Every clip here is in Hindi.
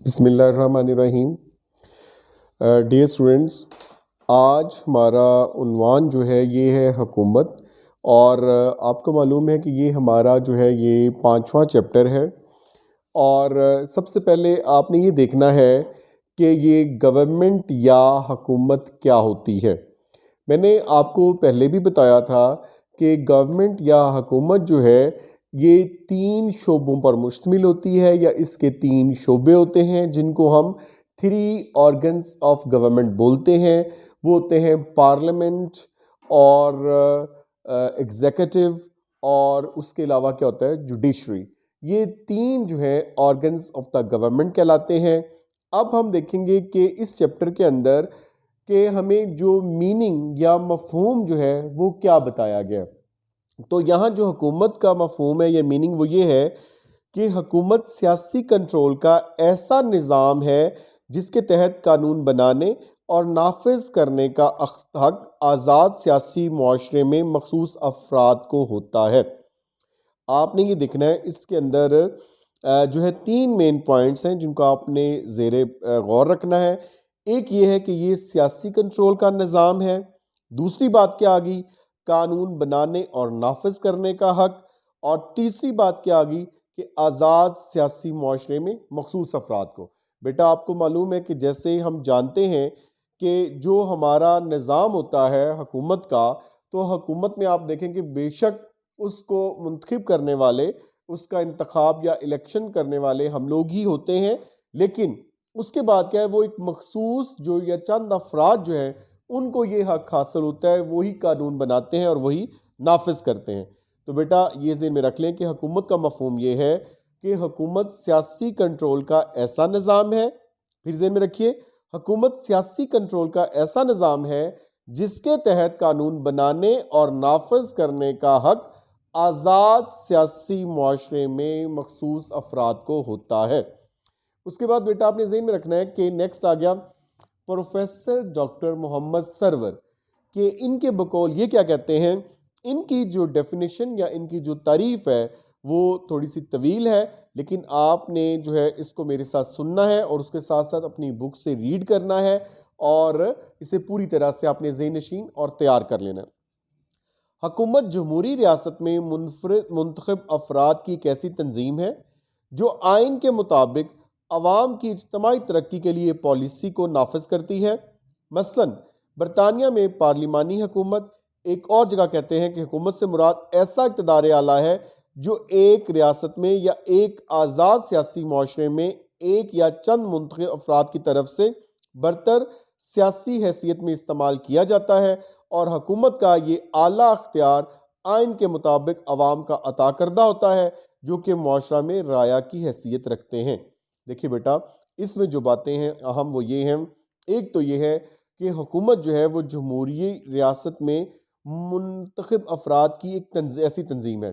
बिस्मिल्लाहिर्रहमानिर्रहीम। डियर स्टूडेंट्स, आज हमारा उन्वान जो है ये है हुकूमत। और आपको मालूम है कि ये हमारा जो है ये पांचवा चैप्टर है। और सबसे पहले आपने ये देखना है कि ये गवर्नमेंट या हुकूमत क्या होती है। मैंने आपको पहले भी बताया था कि गवर्नमेंट या हुकूमत जो है ये तीन शोबों पर मुश्तमिल होती है, या इसके तीन शोबे होते हैं जिनको हम थ्री ऑर्गन्स ऑफ गवर्नमेंट बोलते हैं। वो होते हैं पार्लियामेंट और एग्जीक्यूटिव, और उसके अलावा क्या होता है, जुडिशरी। ये तीन जो है ऑर्गन्स ऑफ द गवर्नमेंट कहलाते हैं। अब हम देखेंगे कि इस चैप्टर के अंदर कि हमें जो मीनिंग या मफहूम जो है वो क्या बताया गया। तो यहाँ जो हुकूमत का मफहूम है या मीनिंग वो ये है कि हुकूमत सियासी कंट्रोल का ऐसा निज़ाम है जिसके तहत कानून बनाने और नाफिज करने का हक आज़ाद सियासी मुआशरे में मखसूस अफराद को होता है। आपने ये देखना है इसके अंदर जो है तीन मेन पॉइंट्स हैं जिनको आपने ज़ेरे गौर रखना है। एक ये है कि ये सियासी कंट्रोल का निज़ाम है। दूसरी बात क्या आ गई, कानून बनाने और नाफिज करने का हक। और तीसरी बात क्या आ गई कि आज़ाद सियासी मुआशरे में मखसूस अफराद को। बेटा आपको मालूम है कि जैसे हम जानते हैं कि जो हमारा निज़ाम होता है हुकूमत का, तो हुकूमत में आप देखें कि बेशक उसको मुंतखब करने वाले, उसका इंतखाब या इलेक्शन करने वाले हम लोग ही होते हैं, लेकिन उसके बाद क्या है, वो एक मखसूस जो या चंद अफराद जो हैं उनको ये हक हासिल होता है, वही कानून बनाते हैं और वही नाफिज करते हैं। तो बेटा ये ज़हन में रख लें कि हुकूमत का मफहूम ये है कि हुकूमत सियासी कंट्रोल का ऐसा निज़ाम है। फिर ज़हन में रखिए, हुकूमत सियासी कंट्रोल का ऐसा निज़ाम है जिसके तहत कानून बनाने और नाफिज करने का हक आज़ाद सियासी मुआशरे में मखसूस अफराद को होता है। उसके बाद बेटा आपने ज़हन में रखना है कि नेक्स्ट आ गया प्रोफेसर डॉक्टर मोहम्मद सरवर, कि इनके बकौल ये क्या कहते हैं। इनकी जो डेफिनेशन या इनकी जो तारीफ है वो थोड़ी सी तवील है, लेकिन आपने जो है इसको मेरे साथ सुनना है और उसके साथ साथ अपनी बुक से रीड करना है और इसे पूरी तरह से आपने ज़हन नशीन और तैयार कर लेना है। हुकूमत जमहूरी रियासत में मुंतखब अफराद की एक ऐसी तंजीम है जो आइन के मुताबिक अवाम की इज्तमाही तरक्की के लिए पॉलिसी को नाफिज करती है। मसलन बरतानिया में पार्लिमानी हुकूमत, एक और जगह कहते हैं कि हुकूमत से मुराद ऐसा इक़्तिदार आला है जो एक रियासत में या एक आज़ाद सियासी मुआशरे में एक या चंद मुंतखब अफराद की तरफ से बरतर सियासी हैसियत में इस्तेमाल किया जाता है, और हुकूमत का ये आला अख्तियार आइन के मुताबिक अवाम का अता करदा होता है जो कि मुआशरा में राया की हैसियत रखते हैं। देखिए बेटा, इसमें जो बातें हैं अहम वो ये हैं। एक तो ये है कि हुकूमत जो है वो जमहूरी रियासत में मुंतखब अफराद की एक ऐसी तंजीम है।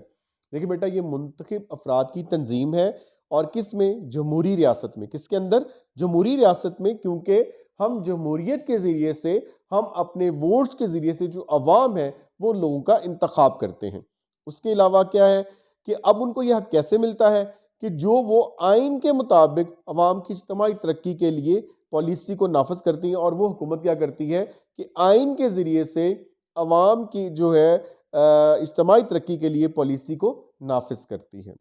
देखिए बेटा, ये मुंतखब अफराद की तंजीम है, और किस में, जमहूरी रियासत में। किसके अंदर, जमहूरी रियासत में, क्योंकि हम जमहूरियत के ज़रिए से, हम अपने वोट्स के ज़रिए से जो अवाम है वो लोगों का इंतखाब करते हैं। उसके अलावा क्या है कि अब उनको यह कैसे मिलता है कि जो वो आइन के मुताबिक अवाम की इज्तमाही तरक्की के लिए पॉलिसी को नाफिज करती हैं, और वो हुकूमत क्या करती है कि आइन के ज़रिए से अवाम की जो है इज्तमाही तरक्की के लिए पॉलिसी को नाफिज करती है।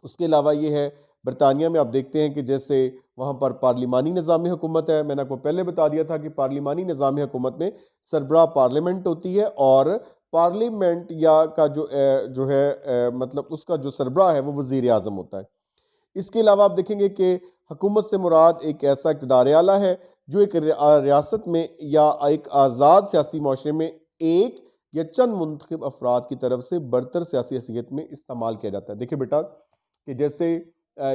उसके अलावा ये है, बरतानिया में आप देखते हैं कि जैसे वहाँ पर पार्लिमानी निज़ाम हुकूमत है। मैंने आपको पहले बता दिया था कि पार्लिमानी निज़ाम हुकूमत में सरबराह पार्लियामेंट होती है, और पार्लियामेंट या का जो है मतलब उसका जो सरबराह है वो वज़ीर आज़म होता है। इसके अलावा आप देखेंगे कि हुकूमत से मुराद एक ऐसा इक़्तिदार आला है जो एक रियासत में या एक आज़ाद सियासी मुआशरे में एक या चंद मुंतखब अफराद की तरफ से बरतर सियासी हैसियत में इस्तेमाल किया जाता है। देखिए बेटा, कि जैसे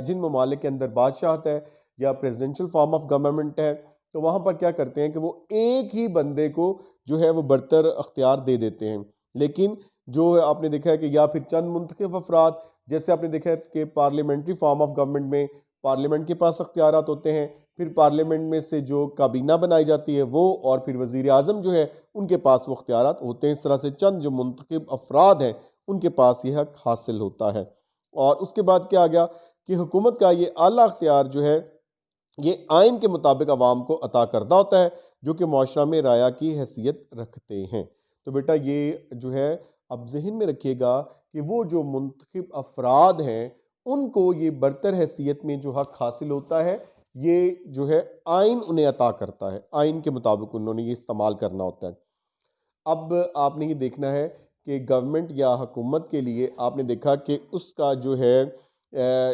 जिन ममालिक के अंदर बादशाहत है या प्रेसिडेंशियल फॉर्म ऑफ गवर्नमेंट है, तो वहाँ पर क्या करते हैं कि वो एक ही बंदे को जो है वो बरतर अख्तियार दे देते हैं। लेकिन जो आपने देखा है कि या फिर चंद मुंतखब अफराद, जैसे आपने देखा है कि पार्लियामेंट्री फॉर्म ऑफ गवर्नमेंट में पार्लियामेंट के पास अख्तियारात होते हैं, फिर पार्लियामेंट में से जो काबीना बनाई जाती है वो, और फिर वज़ीर आज़म जो है उनके पास वो अख्तियारात होते हैं। इस तरह से चंद जो मुंतखब अफराद हैं उनके पास यह हक हासिल होता है। और उसके बाद क्या आ गया कि हुकूमत का ये आला अख्तियार जो है ये आइन के मुताबिक अवाम को अता करदा होता है, जो कि मुआशरा में राया की हैसियत रखते हैं। तो बेटा ये जो है अब जहन में रखिएगा कि वो जो मुंतखब अफराद हैं, उनको ये बरतर हैसियत में जो हक हासिल होता है, ये जो है आइन उन्हें अता करता है। आइन के मुताबिक उन्होंने ये इस्तेमाल करना होता है। अब आपने ये देखना है कि गवर्नमेंट या हुकूमत के लिए आपने देखा कि उसका जो है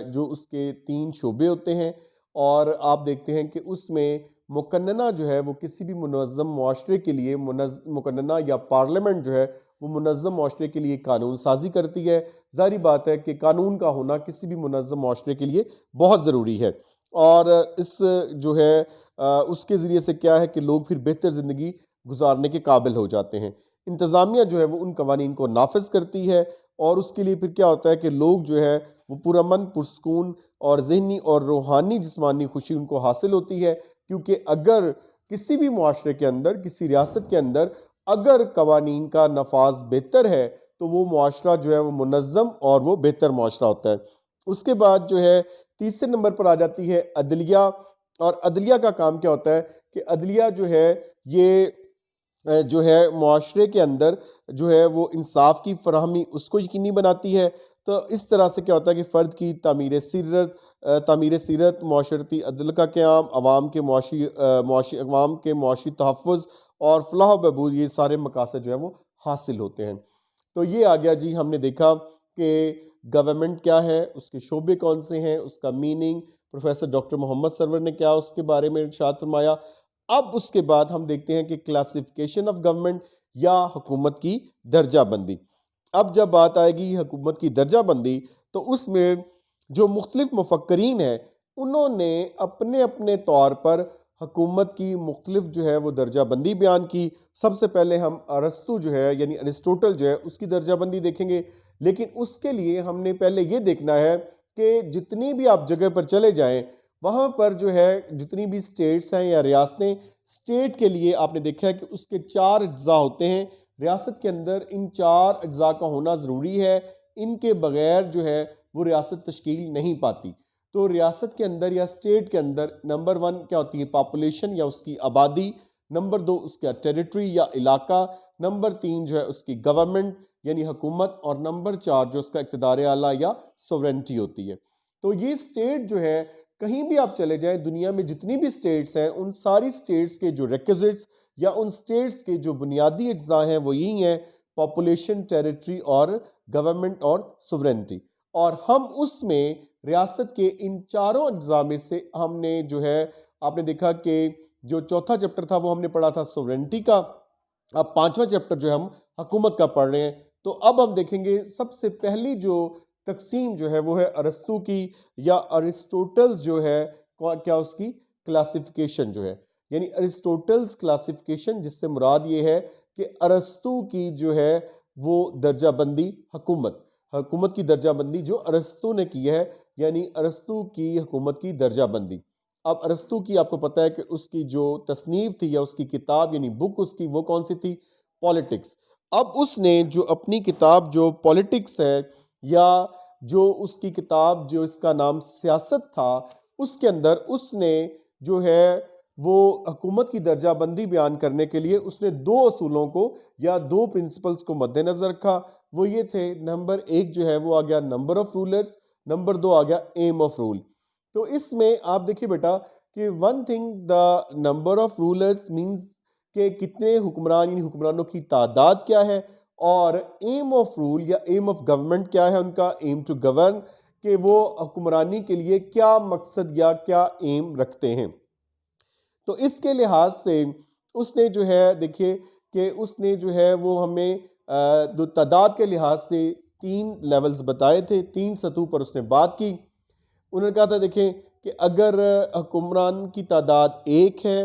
जो उसके 3 शोबे होते हैं, और आप देखते हैं कि उसमें मुकन्नना जो है वो किसी भी मुनज़्ज़म मुआशरे के लिए मुकन्नना या पार्लियामेंट जो है वो मुनज़्ज़म मुआशरे के लिए कानून साजी करती है। ज़ाहिर बात है कि कानून का होना किसी भी मुनज़्ज़म मुआशरे के लिए बहुत ज़रूरी है, और इस जो है उसके ज़रिए से क्या है कि लोग फिर बेहतर ज़िंदगी गुजारने के काबिल हो जाते हैं। इंतज़ामिया जो है वो उन कवानीन को नाफिज करती है, और उसके लिए फिर क्या होता है कि लोग जो है वो पुरअमन पुरसकून और ज़हनी और रूहानी जिस्मानी खुशी उनको हासिल होती है। क्योंकि अगर किसी भी मुआशरे के अंदर, किसी रियासत के अंदर अगर कवानीन का नफाज बेहतर है, तो वो मुआशरा जो है वो मुनज़्ज़म और वो बेहतर मुआशरा होता है। उसके बाद जो है तीसरे नंबर पर आ जाती है अदलिया। और अदलिया का काम क्या होता है कि अदलिया जो है ये जो है मुआशरे के अंदर जो है वो इंसाफ की फराहमी उसको यकीनी बनाती है। तो इस तरह से क्या होता है कि फ़र्द की तामीर सीरत, माशरती अदल का क़याम, अवाम के मुआशी तहफ़्फ़ुज़ और फ़लाह व बहबूद, ये सारे मकासद जो है वो हासिल होते हैं। तो ये आ गया जी, हमने देखा कि गवर्नमेंट क्या है, उसके शोबे कौन से हैं, उसका meaning professor doctor Mohammad Sarwar ने क्या उसके बारे में इरशाद फरमाया। अब उसके बाद हम देखते हैं कि क्लासिफिकेशन ऑफ गवर्नमेंट या हुकूमत की दर्जा बंदी। अब जब बात आएगी हुकूमत की दर्जा बंदी, तो उसमें जो मुख्तलिफ मुफक्करीन हैं, उन्होंने अपने अपने तौर पर हुकूमत की मुख्तलिफ जो है वो दर्जा बंदी बयान की। सबसे पहले हम अरस्तु जो है यानी अरिस्टोटल जो है उसकी दर्जा बंदी देखेंगे, लेकिन उसके लिए हमने पहले ये देखना है कि जितनी भी आप जगह पर चले जाएं, वहाँ पर जो है जितनी भी स्टेट्स हैं या रियासतें, स्टेट के लिए आपने देखा है कि उसके 4 अज्जा होते हैं। रियासत के अंदर इन 4 अज्जा का होना ज़रूरी है, इनके बगैर जो है वो रियासत तश्कील नहीं पाती। तो रियासत के अंदर या स्टेट के अंदर नंबर 1 क्या होती है, पॉपुलेशन या उसकी आबादी। नंबर 2 उसका टेरिटरी या इलाका। नंबर 3 जो है उसकी गवर्नमेंट यानी हुकूमत। और नंबर 4 जो उसका इक़्तिदार आला या सोवरेनिटी होती है। तो ये स्टेट जो है, कहीं भी आप चले जाएं दुनिया में जितनी भी स्टेट्स हैं, उन सारी स्टेट्स के जो रिक्विजिट्स या उन स्टेट्स के जो बुनियादी अज्जा हैं वो यही हैं, पॉपुलेशन, टेरिटरी और गवर्नमेंट और सोवरेनिटी। और हम उसमें रियासत के इन चारों अज्जा में से हमने जो है आपने देखा कि जो चौथा चैप्टर था वो हमने पढ़ा था सोवरेनिटी का। अब 5वां चैप्टर जो है हम हुकूमत का पढ़ रहे हैं। तो अब हम देखेंगे सबसे पहली जो तकसीम जो है वो है अरस्तु की या अरिस्टोटल्स जो है क्या उसकी क्लासिफिकेशन जो है, यानी अरिस्टोटल्स क्लासिफिकेशन, जिससे मुराद ये है कि अरस्तु की जो है वो दर्जाबंदी हुकूमत की दर्जाबंदी जो अरस्तु ने की है, यानी अरस्तु की हुकूमत की दर्जाबंदी। अब अरस्तु की आपको पता है कि उसकी जो तसनीफ थी या उसकी किताब यानी बुक उसकी वो कौन सी थी, पॉलिटिक्स। अब उसने जो अपनी किताब जो पॉलिटिक्स है या जो उसकी किताब जो इसका नाम सियासत था, उसके अंदर उसने जो है वो हुकूमत की दर्जाबंदी बयान करने के लिए उसने 2 असूलों को या 2 प्रिंसिपल्स को मद्देनजर रखा। वो ये थे, नंबर 1 जो है वो आ गया नंबर ऑफ रूलर्स, नंबर 2 आ गया एम ऑफ रूल। तो इसमें आप देखिए बेटा कि one thing, the number of rulers means कि कितने हुक्मरान यानी हुक्मरानों की तादाद क्या है, और एम ऑफ रूल या एम ऑफ गवर्नमेंट क्या है उनका, एम टू गवर्न, कि वो हुक्मरानी के लिए क्या मकसद या क्या एम रखते हैं। तो इसके लिहाज से उसने जो है देखिए कि उसने जो है वो हमें जो तादाद के लिहाज से 3 लेवल्स बताए थे, 3 सतह पर उसने बात की। उन्होंने कहा था देखें कि अगर हुक्मरान की तादाद 1 है,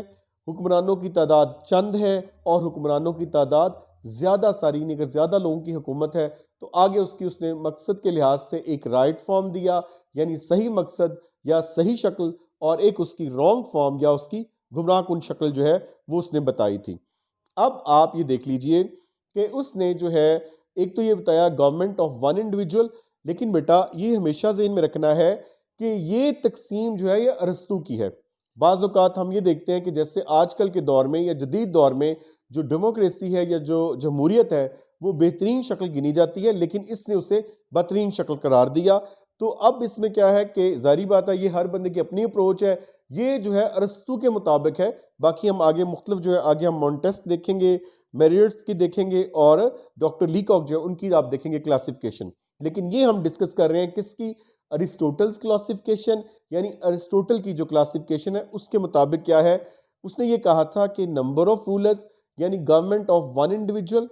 हुक्मरानों की तादाद चंद है और हुक्मरानों की तादाद ज़्यादा सारी नहीं, अगर ज़्यादा लोगों की हुकूमत है, तो आगे उसने मकसद के लिहाज से एक राइट फॉर्म दिया, यानी सही मकसद या सही शक्ल, और एक उसकी रॉन्ग फॉर्म या उसकी गुमराह कुन शक्ल जो है वो उसने बताई थी। अब आप ये देख लीजिए कि उसने जो है एक तो ये बताया गवर्नमेंट ऑफ वन इंडिविजुअल, लेकिन बेटा ये हमेशा ज़हन में रखना है कि ये तकसीम जो है ये अरस्तू की है। बाज़ औक़ात हम ये देखते हैं कि जैसे आजकल के दौर में या जदीद दौर में जो डेमोक्रेसी है या जो जमहूरियत है वो बेहतरीन शक्ल गिनी जाती है, लेकिन इसने उसे बदतरीन शक्ल करार दिया। तो अब इसमें क्या है कि ज़ाहिर बात है, ये हर बंदे की अपनी अप्रोच है। ये जो है अरस्तू के मुताबिक है। बाकी हम आगे मुख्तलिफ जो है आगे हम मॉन्टेस्क देखेंगे, मेरियट्स की देखेंगे और डॉक्टर लीकॉक जो है उनकी आप देखेंगे क्लासिफिकेशन। लेकिन ये हम डिस्कस कर रहे हैं किसकी, अरिस्टोटल्स क्लासिफिकेशन, यानी अरिस्टोटल की जो क्लासिफिकेशन है उसके मुताबिक क्या है। उसने ये कहा था कि नंबर ऑफ रूलर्स यानी गवर्नमेंट ऑफ वन इंडिविजुअल,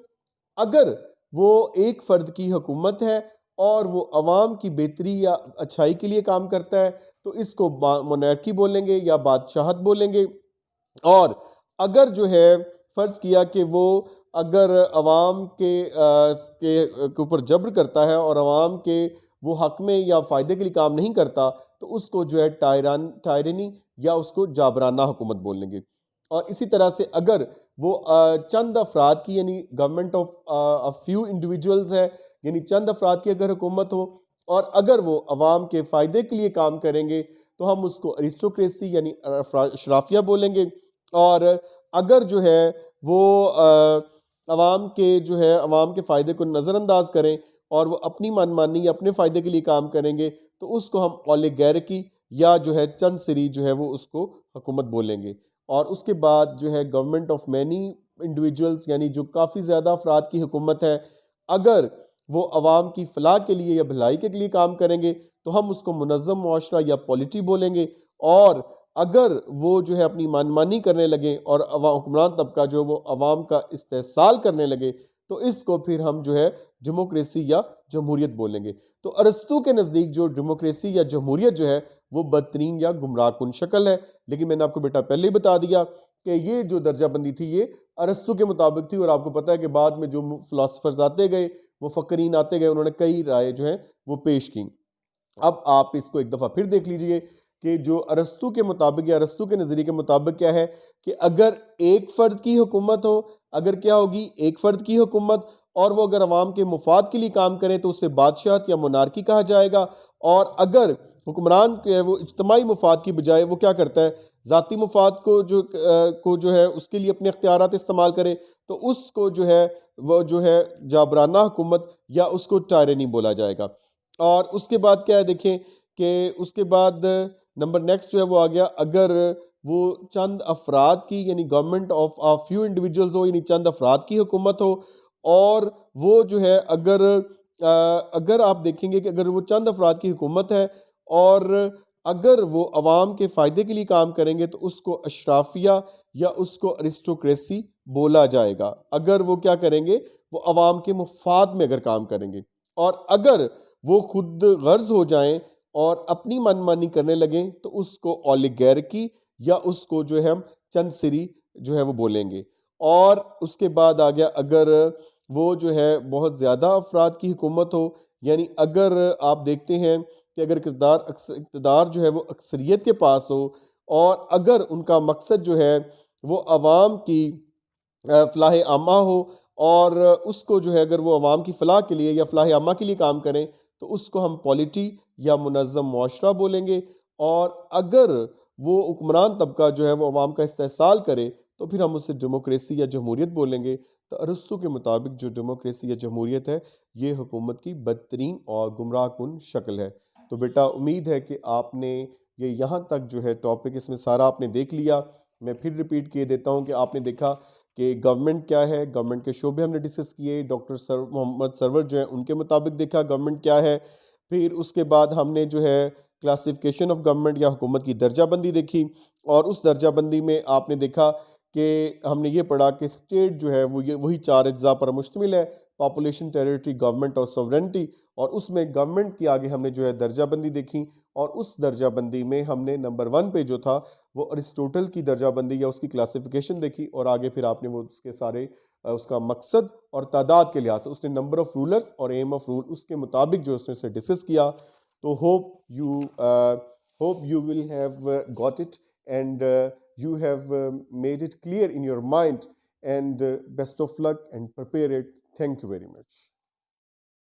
अगर वो एक फ़र्द की हुकूमत है और वो अवाम की बेहतरी या अच्छाई के लिए काम करता है तो इसको मोनार्की बोलेंगे या बादशाहत बोलेंगे। और अगर जो है फ़र्ज़ किया कि वो अगर अवाम के ऊपर जबर करता है और अवाम के वो हक में या फ़ायदे के लिए काम नहीं करता तो उसको जो है टायरनी या उसको जाबराना हुकूमत बोलेंगे। और इसी तरह से अगर वो चंद अफराद की यानी government of a few individuals है, यानी चंद अफराद की अगर हुकूमत हो और अगर वो अवाम के फ़ायदे के लिए काम करेंगे तो हम उसको अरिस्टोक्रेसी यानी अशराफिया बोलेंगे। और अगर जो है वो अवाम के जो है अवाम के फ़ायदे को नज़रअंदाज करें और वो अपनी मनमानी या अपने फ़ायदे के लिए काम करेंगे तो उसको हम ओलिगार्की या जो है चंद सिरी जो है वो उसको हुकूमत बोलेंगे। और उसके बाद जो है गवर्नमेंट ऑफ मैनी इंडिविजुअल्स यानी जो काफ़ी ज़्यादा अफराद की हुकूमत है, अगर वो अवाम की फ़लाह के लिए या भलाई के लिए काम करेंगे तो हम उसको मुनज़्ज़म मुआशरा या पॉलिटी बोलेंगे। और अगर वो जो है अपनी मनमानी करने लगे और हुक्मरान तबका जो वो अवाम का इस्तेहसाल करने लगे तो इसको फिर हम जो है डेमोक्रेसी या जमहूरियत बोलेंगे। तो अरस्तू के नज़दीक जो डेमोक्रेसी या जमहूरियत जो है वो बदतरीन या गुमराहकुन शक्ल है। लेकिन मैंने आपको बेटा पहले ही बता दिया कि ये जो दर्जाबंदी थी ये अरस्तू के मुताबिक थी। और आपको पता है कि बाद में जो फ़िलासफ़र्स आते गए, वो फ़क़रीन आते गए, उन्होंने कई राय जो हैं वो पेश की। अब आप इसको एक दफ़ा फिर देख लीजिए कि जो अरस्तू के मुताबिक या अरस्तू के नज़रिए के मुताबिक क्या है कि अगर एक फ़र्द की हुकूमत हो, अगर क्या होगी एक फ़र्द की हुकूमत और वो अगर अवाम के मुफाद के लिए काम करें तो उसे बादशाहत या मोनार्की कहा जाएगा। और अगर हुक्मरान के है वो इज्तमाही मुफाद की बजाय वो क्या करता है, ज़ाती मुफाद को जो है उसके लिए अपने इख्तियारात इस्तेमाल करे तो उसको जो है वो जो है जाबराना हुकूमत या उसको टायरनी बोला जाएगा। और उसके बाद क्या है देखें कि उसके बाद नंबर नेक्स्ट जो है वो आ गया, अगर वो चंद अफराद की यानी government of a few individuals हो यानी चंद अफराद की हुकूमत हो और वो जो है अगर आप देखेंगे कि अगर वो चंद अफराद की हुकूमत है और अगर वो अवाम के फ़ायदे के लिए काम करेंगे तो उसको अशराफिया या उसको अरिस्टोक्रेसी बोला जाएगा। अगर वो क्या करेंगे, वो अवाम के मुफाद में अगर काम करेंगे। और अगर वो खुद गर्ज हो जाएं और अपनी मनमानी करने लगें तो उसको ओलिगार्की या उसको जो है हम चंद सिरी जो है वो बोलेंगे। और उसके बाद आ गया, अगर वो जो है बहुत ज़्यादा अफराद की हुकूमत हो, यानी अगर आप देखते हैं कि अगर इक़्तिदार जो है वो अक्सरियत के पास हो और अगर उनका मकसद जो है वो अवाम की फ़लाह आमा हो और उसको जो है अगर वो अवाम की फ़लाह के लिए या फ़लाह आमा के लिए काम करें तो उसको हम पॉलिटी या मुनज़्ज़म मुआशरा बोलेंगे। और अगर वो हुक्मरान तबका जो है वो अवाम का इस्तेहसाल करे तो फिर हम उसे डेमोक्रेसी या जमहूरियत बोलेंगे। तो अरस्तू के मुताबिक जो डेमोक्रेसी या जमहूरियत है ये हुकूमत की बदतरीन और गुमराह कुन शक्ल है। तो बेटा उम्मीद है कि आपने ये यहाँ तक जो है टॉपिक इसमें सारा आपने देख लिया। मैं फिर रिपीट किए देता हूँ कि आपने देखा कि गवर्नमेंट क्या है, गवर्नमेंट के शोबे हमने डिस्कस किए, डॉक्टर मोहम्मद सरवर जो है उनके मुताबिक देखा गवर्नमेंट क्या है। फिर उसके बाद हमने जो है क्लासिफिकेशन ऑफ गवर्नमेंट या हुकूमत की दर्जाबंदी देखी और उस दर्जाबंदी में आपने देखा कि हमने ये पढ़ा कि स्टेट जो है वो ये वही 4 अज्जा पर मुश्तमिल है, पॉपुलेशन, टेरिटरी, गवर्नमेंट और सॉवरेनिटी। और उसमें गवर्नमेंट की आगे हमने जो है दर्जाबंदी देखी और उस दर्जाबंदी में हमने नंबर 1 पे जो था वो अरिस्टोटल की दर्जाबंदी या उसकी क्लासिफिकेशन देखी। और आगे फिर आपने वो उसके सारे उसका मकसद और तादाद के लिहाज से उसने नंबर ऑफ़ रूलर्स और एम ऑफ़ रूल उसके मुताबिक जो उसने उसे डिस्कस किया। तो hope you will have got it and you have made it clear in your mind and best of luck and prepare it. Thank you very much.